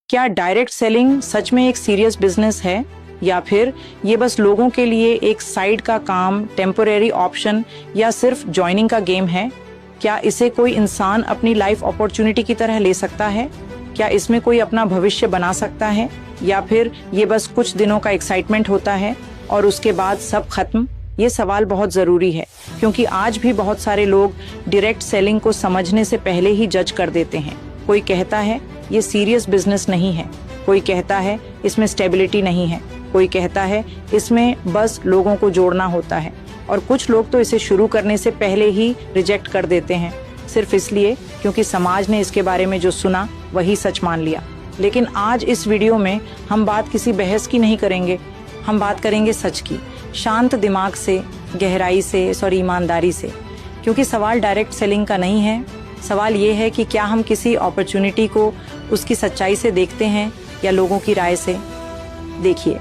क्या direct selling सच में एक सीरियस बिजनेस है या फिर ये बस लोगों के लिए एक साइड का काम, टेम्पोरेरी ऑप्शन या सिर्फ ज्वाइनिंग का गेम है? क्या इसे कोई इंसान अपनी लाइफ अपॉर्चुनिटी की तरह ले सकता है? क्या इसमें कोई अपना भविष्य बना सकता है या फिर ये बस कुछ दिनों का एक्साइटमेंट होता है और उसके बाद सब खत्म? ये सवाल बहुत ज़रूरी है क्योंकि आज भी बहुत सारे लोग डायरेक्ट सेलिंग को समझने से पहले ही जज कर देते हैं। कोई कहता है ये सीरियस बिजनेस नहीं है, कोई कहता है इसमें स्टेबिलिटी नहीं है, कोई कहता है इसमें बस लोगों को जोड़ना होता है, और कुछ लोग तो इसे शुरू करने से पहले ही रिजेक्ट कर देते हैं सिर्फ इसलिए क्योंकि समाज ने इसके बारे में जो सुना वही सच मान लिया। लेकिन आज इस वीडियो में हम बात किसी बहस की नहीं करेंगे, हम बात करेंगे सच की, शांत दिमाग से, गहराई से, ईमानदारी से। क्योंकि सवाल डायरेक्ट सेलिंग का नहीं है, सवाल ये है कि क्या हम किसी अपॉर्चुनिटी को उसकी सच्चाई से देखते हैं या लोगों की राय से। देखिए,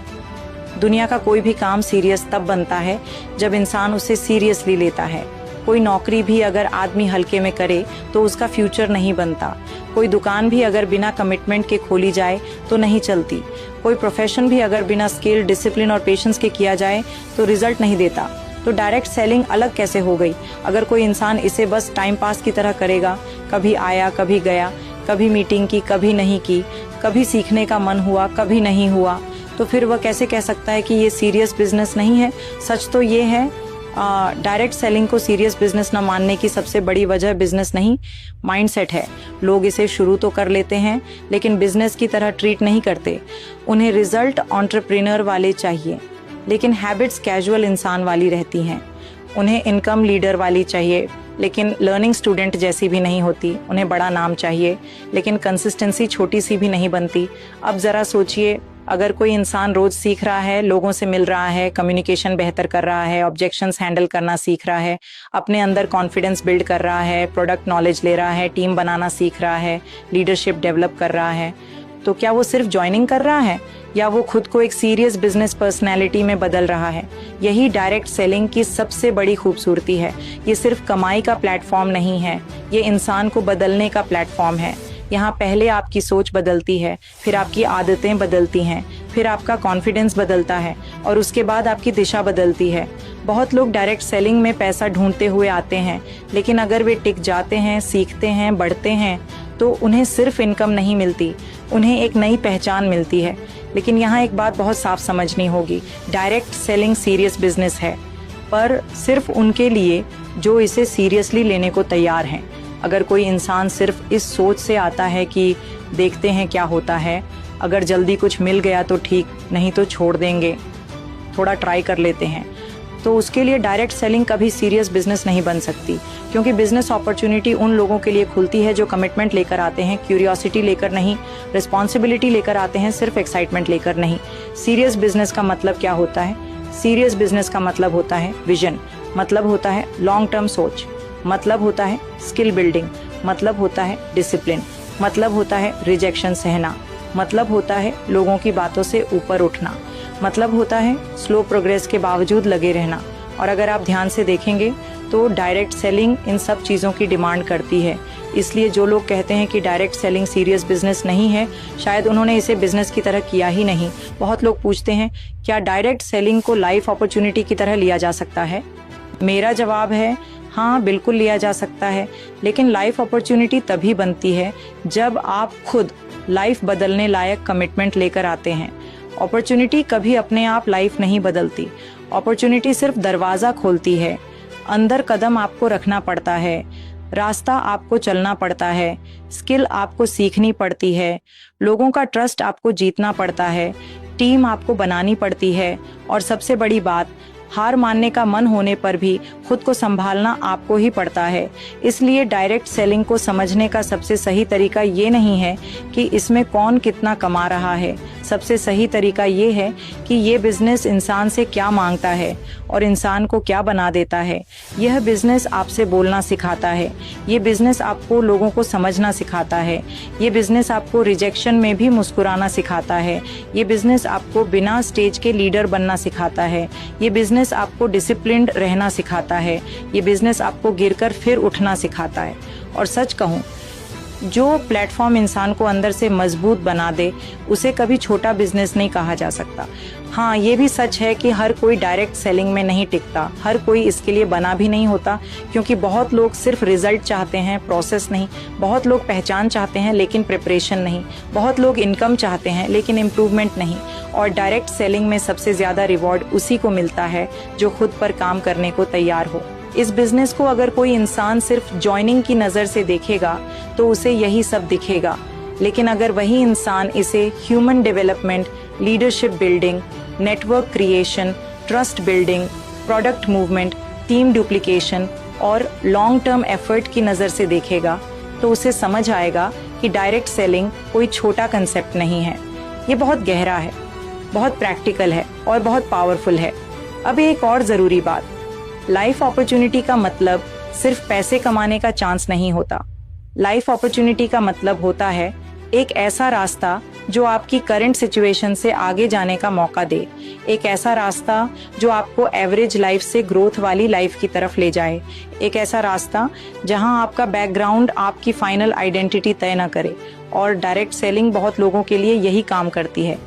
दुनिया का कोई भी काम सीरियस तब बनता है जब इंसान उसे सीरियसली लेता है। कोई नौकरी भी अगर आदमी हल्के में करे तो उसका फ्यूचर नहीं बनता। कोई दुकान भी अगर बिना कमिटमेंट के खोली जाए तो नहीं चलती। कोई प्रोफेशन भी अगर बिना स्किल, डिसिप्लिन और पेशेंस के किया जाए तो रिजल्ट नहीं देता। तो डायरेक्ट सेलिंग अलग कैसे हो गई? अगर कोई इंसान इसे बस टाइम पास की तरह करेगा, कभी आया कभी गया, कभी मीटिंग की कभी नहीं की, कभी सीखने का मन हुआ कभी नहीं हुआ, तो फिर वह कैसे कह सकता है कि ये सीरियस बिजनेस नहीं है? सच तो ये है, डायरेक्ट सेलिंग को सीरियस बिजनेस न मानने की सबसे बड़ी वजह बिजनेस नहीं, माइंडसेट है। लोग इसे शुरू तो कर लेते हैं लेकिन बिजनेस की तरह ट्रीट नहीं करते। उन्हें रिजल्ट एंटरप्रेन्योर वाले चाहिए लेकिन हैबिट्स कैजुअल इंसान वाली रहती हैं। उन्हें इनकम लीडर वाली चाहिए लेकिन लर्निंग स्टूडेंट जैसी भी नहीं होती। उन्हें बड़ा नाम चाहिए लेकिन कंसिस्टेंसी छोटी सी भी नहीं बनती। अब ज़रा सोचिए, अगर कोई इंसान रोज सीख रहा है, लोगों से मिल रहा है, कम्युनिकेशन बेहतर कर रहा है, ऑब्जेक्शंस हैंडल करना सीख रहा है, अपने अंदर कॉन्फिडेंस बिल्ड कर रहा है, प्रोडक्ट नॉलेज ले रहा है, टीम बनाना सीख रहा है, लीडरशिप डेवलप कर रहा है, तो क्या वो सिर्फ ज्वाइनिंग कर रहा है या वो खुद को एक सीरियस बिजनेस पर्सनैलिटी में बदल रहा है? यही डायरेक्ट सेलिंग की सबसे बड़ी खूबसूरती है। ये सिर्फ कमाई का प्लेटफॉर्म नहीं है, ये इंसान को बदलने का प्लेटफॉर्म है। यहाँ पहले आपकी सोच बदलती है, फिर आपकी आदतें बदलती हैं, फिर आपका कॉन्फिडेंस बदलता है और उसके बाद आपकी दिशा बदलती है। बहुत लोग डायरेक्ट सेलिंग में पैसा ढूंढते हुए आते हैं लेकिन अगर वे टिक जाते हैं, सीखते हैं, बढ़ते हैं तो उन्हें सिर्फ इनकम नहीं मिलती, उन्हें एक नई पहचान मिलती है। लेकिन यहाँ एक बात बहुत साफ समझनी होगी, डायरेक्ट सेलिंग सीरियस बिजनेस है पर सिर्फ उनके लिए जो इसे सीरियसली लेने को तैयार हैं। अगर कोई इंसान सिर्फ इस सोच से आता है कि देखते हैं क्या होता है, अगर जल्दी कुछ मिल गया तो ठीक, नहीं तो छोड़ देंगे, थोड़ा ट्राई कर लेते हैं, तो उसके लिए डायरेक्ट सेलिंग कभी सीरियस बिजनेस नहीं बन सकती। क्योंकि बिजनेस अपॉर्चुनिटी उन लोगों के लिए खुलती है जो कमिटमेंट लेकर आते हैं, क्यूरियोसिटी लेकर नहीं, रिस्पॉन्सिबिलिटी लेकर आते हैं, सिर्फ एक्साइटमेंट लेकर नहीं। सीरियस बिजनेस का मतलब क्या होता है? सीरियस बिजनेस का मतलब होता है विजन, मतलब होता है लॉन्ग टर्म सोच, मतलब होता है स्किल बिल्डिंग, मतलब होता है डिसिप्लिन, मतलब होता है रिजेक्शन सहना, मतलब होता है लोगों की बातों से ऊपर उठना, मतलब होता है स्लो प्रोग्रेस के बावजूद लगे रहना। और अगर आप ध्यान से देखेंगे तो डायरेक्ट सेलिंग इन सब चीज़ों की डिमांड करती है। इसलिए जो लोग कहते हैं कि डायरेक्ट सेलिंग सीरियस बिजनेस नहीं है, शायद उन्होंने इसे बिजनेस की तरह किया ही नहीं। बहुत लोग पूछते हैं क्या डायरेक्ट सेलिंग को लाइफ अपॉर्चुनिटी की तरह लिया जा सकता है? मेरा जवाब है हाँ, बिल्कुल लिया जा सकता है, लेकिन लाइफ अपॉर्चुनिटी तभी बनती है जब आप खुद लाइफ बदलने लायक कमिटमेंट लेकर आते हैं। अपॉर्चुनिटी कभी अपने आप लाइफ नहीं बदलती, अपॉर्चुनिटी सिर्फ दरवाज़ा खोलती है। अंदर कदम आपको रखना पड़ता है, रास्ता आपको चलना पड़ता है, स्किल आपको सीखनी पड़ती है, लोगों का ट्रस्ट आपको जीतना पड़ता है, टीम आपको बनानी पड़ती है और सबसे बड़ी बात, हार मानने का मन होने पर भी खुद को संभालना आपको ही पड़ता है। इसलिए डायरेक्ट सेलिंग को समझने का सबसे सही तरीका ये नहीं है कि इसमें कौन कितना कमा रहा है, सबसे सही तरीका ये है कि ये बिजनेस इंसान से क्या मांगता है और इंसान को क्या बना देता है। यह बिजनेस आपसे बोलना सिखाता है, ये बिजनेस आपको लोगों को समझना सिखाता है, ये बिजनेस आपको रिजेक्शन में भी मुस्कुराना सिखाता है, ये बिजनेस आपको बिना स्टेज के लीडर बनना सिखाता है, ये बिजनेस आपको डिसिप्लिन्ड रहना सिखाता है, ये बिजनेस आपको गिरकर फिर उठना सिखाता है। और सच कहूँ, जो प्लेटफॉर्म इंसान को अंदर से मजबूत बना दे उसे कभी छोटा बिजनेस नहीं कहा जा सकता। हाँ, ये भी सच है कि हर कोई डायरेक्ट सेलिंग में नहीं टिकता, हर कोई इसके लिए बना भी नहीं होता, क्योंकि बहुत लोग सिर्फ रिजल्ट चाहते हैं, प्रोसेस नहीं। बहुत लोग पहचान चाहते हैं लेकिन प्रिपरेशन नहीं। बहुत लोग इनकम चाहते हैं लेकिन इम्प्रूवमेंट नहीं। और डायरेक्ट सेलिंग में सबसे ज़्यादा रिवॉर्ड उसी को मिलता है जो खुद पर काम करने को तैयार हो। इस बिजनेस को अगर कोई इंसान सिर्फ जॉइनिंग की नज़र से देखेगा तो उसे यही सब दिखेगा, लेकिन अगर वही इंसान इसे human development, leadership building, network creation, trust building, product movement, team duplication और लॉन्ग टर्म एफर्ट की नज़र से देखेगा तो उसे समझ आएगा कि डायरेक्ट सेलिंग कोई छोटा कंसेप्ट नहीं है। ये बहुत गहरा है, बहुत प्रैक्टिकल है और बहुत पावरफुल है। अब एक और ज़रूरी बात, लाइफ अपॉर्चुनिटी का मतलब सिर्फ पैसे कमाने का चांस नहीं होता। लाइफ अपॉर्चुनिटी का मतलब होता है एक ऐसा रास्ता जो आपकी करंट सिचुएशन से आगे जाने का मौका दे, एक ऐसा रास्ता जो आपको एवरेज लाइफ से ग्रोथ वाली लाइफ की तरफ ले जाए, एक ऐसा रास्ता जहां आपका बैकग्राउंड आपकी फाइनल आइडेंटिटी तय न करे। और डायरेक्ट सेलिंग बहुत लोगों के लिए यही काम करती है,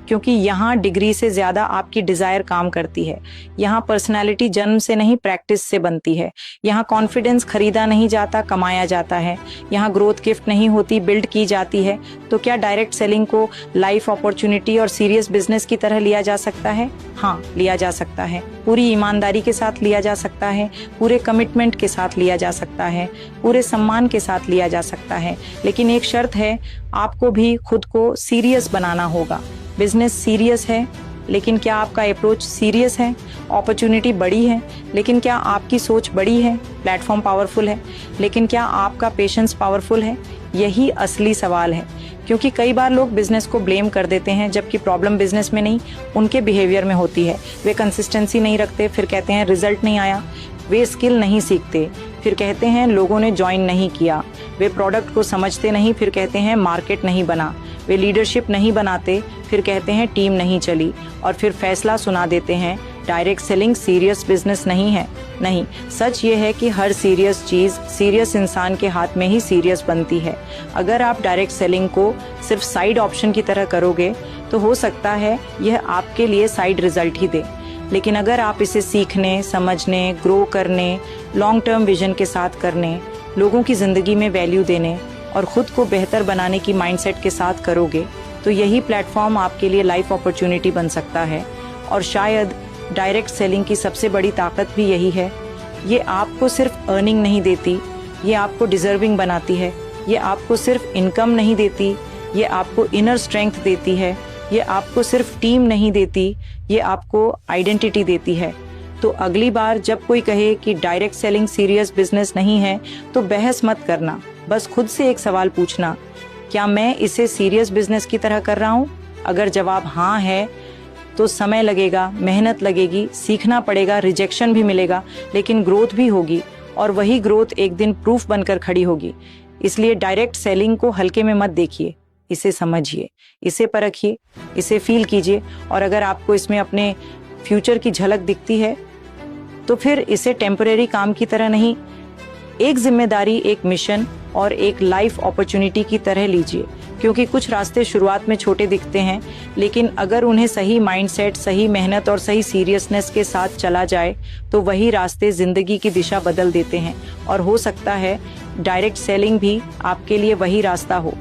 क्योंकि यहाँ डिग्री से ज़्यादा आपकी डिज़ायर काम करती है। यहाँ पर्सनालिटी जन्म से नहीं, प्रैक्टिस से बनती है। यहाँ कॉन्फिडेंस खरीदा नहीं जाता, कमाया जाता है। यहाँ ग्रोथ गिफ्ट नहीं होती, बिल्ड की जाती है। तो क्या डायरेक्ट सेलिंग को लाइफ अपॉर्चुनिटी और सीरियस बिजनेस की तरह लिया जा सकता है? हाँ, लिया जा सकता है। पूरी ईमानदारी के साथ लिया जा सकता है, पूरे कमिटमेंट के साथ लिया जा सकता है, पूरे सम्मान के साथ लिया जा सकता है। लेकिन एक शर्त है, आपको भी खुद को सीरियस बनाना होगा। बिजनेस सीरियस है, लेकिन क्या आपका अप्रोच सीरियस है? अपॉर्चुनिटी बड़ी है, लेकिन क्या आपकी सोच बड़ी है? प्लेटफॉर्म पावरफुल है, लेकिन क्या आपका पेशेंस पावरफुल है? यही असली सवाल है, क्योंकि कई बार लोग बिजनेस को ब्लेम कर देते हैं, जबकि प्रॉब्लम बिजनेस में नहीं, उनके बिहेवियर में होती है। वे कंसिस्टेंसी नहीं रखते, फिर कहते हैं रिजल्ट नहीं आया। वे स्किल नहीं सीखते, फिर कहते हैं लोगों ने ज्वाइन नहीं किया। वे प्रोडक्ट को समझते नहीं, फिर कहते हैं मार्केट नहीं बना। वे लीडरशिप नहीं बनाते, फिर कहते हैं टीम नहीं चली। और फिर फैसला सुना देते हैं डायरेक्ट सेलिंग सीरियस बिजनेस नहीं है। नहीं, सच ये है कि हर सीरियस चीज़ सीरियस इंसान के हाथ में ही सीरियस बनती है। अगर आप डायरेक्ट सेलिंग को सिर्फ साइड ऑप्शन की तरह करोगे तो हो सकता है यह आपके लिए साइड रिजल्ट ही दे, लेकिन अगर आप इसे सीखने, समझने, ग्रो करने, लॉन्ग टर्म विजन के साथ करने, लोगों की ज़िंदगी में वैल्यू देने और ख़ुद को बेहतर बनाने की माइंडसेट के साथ करोगे तो यही प्लेटफॉर्म आपके लिए लाइफ अपॉर्चुनिटी बन सकता है। और शायद डायरेक्ट सेलिंग की सबसे बड़ी ताकत भी यही है। ये आपको सिर्फ अर्निंग नहीं देती, ये आपको डिज़र्विंग बनाती है। ये आपको सिर्फ इनकम नहीं देती, ये आपको इनर स्ट्रेंथ देती है। ये आपको सिर्फ टीम नहीं देती, ये आपको आइडेंटिटी देती है। तो अगली बार जब कोई कहे कि डायरेक्ट सेलिंग सीरियस बिजनेस नहीं है तो बहस मत करना, बस खुद से एक सवाल पूछना, क्या मैं इसे सीरियस बिजनेस की तरह कर रहा हूँ? अगर जवाब हाँ है तो समय लगेगा, मेहनत लगेगी, सीखना पड़ेगा, रिजेक्शन भी मिलेगा, लेकिन ग्रोथ भी होगी और वही ग्रोथ एक दिन प्रूफ बनकर खड़ी होगी। इसलिए डायरेक्ट सेलिंग को हल्के में मत देखिए, इसे समझिए, इसे परखिए, इसे फील कीजिए और अगर आपको इसमें अपने फ्यूचर की झलक दिखती है तो फिर इसे टेम्परेरी काम की तरह नहीं, एक जिम्मेदारी, एक मिशन और एक लाइफ अपॉर्चुनिटी की तरह लीजिए। क्योंकि कुछ रास्ते शुरुआत में छोटे दिखते हैं, लेकिन अगर उन्हें सही माइंडसेट, सही मेहनत और सही सीरियसनेस के साथ चला जाए तो वही रास्ते जिंदगी की दिशा बदल देते हैं। और हो सकता है डायरेक्ट सेलिंग भी आपके लिए वही रास्ता हो।